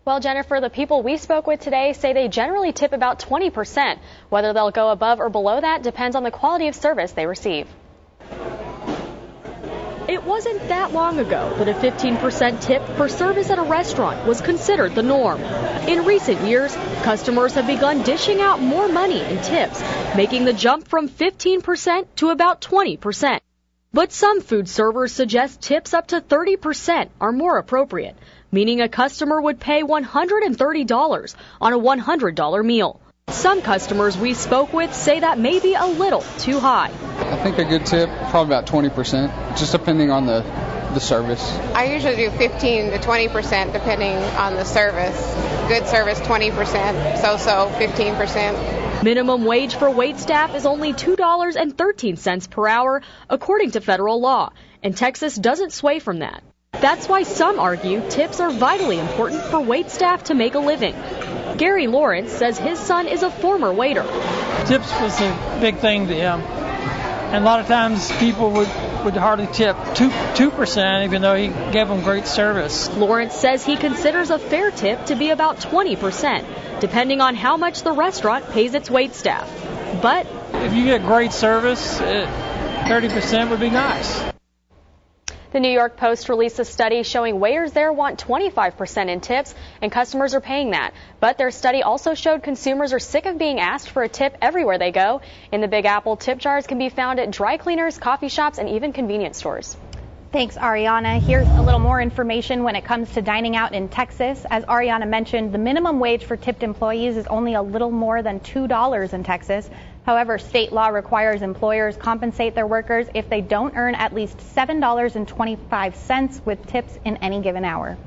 Well, Jennifer, the people we spoke with today say they generally tip about 20%. Whether they'll go above or below that depends on the quality of service they receive. It wasn't that long ago that a 15% tip for service at a restaurant was considered the norm. In recent years, customers have begun dishing out more money in tips, making the jump from 15% to about 20%. But some food servers suggest tips up to 30% are more appropriate, meaning a customer would pay $130 on a $100 meal. Some customers we spoke with say that may be a little too high. I think a good tip, probably about 20%, just depending on the service. I usually do 15 to 20% depending on the service. Good service, 20%, so-so, 15%. Minimum wage for waitstaff is only $2.13 per hour, according to federal law, and Texas doesn't sway from that. That's why some argue tips are vitally important for waitstaff to make a living. Gary Lawrence says his son is a former waiter. Tips was a big thing to him. And a lot of times people would hardly tip 2%, even though he gave them great service. Lawrence says he considers a fair tip to be about 20%, depending on how much the restaurant pays its waitstaff. But if you get great service, 30% would be nice. The New York Post released a study showing waiters there want 25% in tips, and customers are paying that. But their study also showed consumers are sick of being asked for a tip everywhere they go. In the Big Apple, tip jars can be found at dry cleaners, coffee shops, and even convenience stores. Thanks, Ariana. Here's a little more information when it comes to dining out in Texas. As Ariana mentioned, the minimum wage for tipped employees is only a little more than $2 in Texas. However, state law requires employers compensate their workers if they don't earn at least $7.25 with tips in any given hour.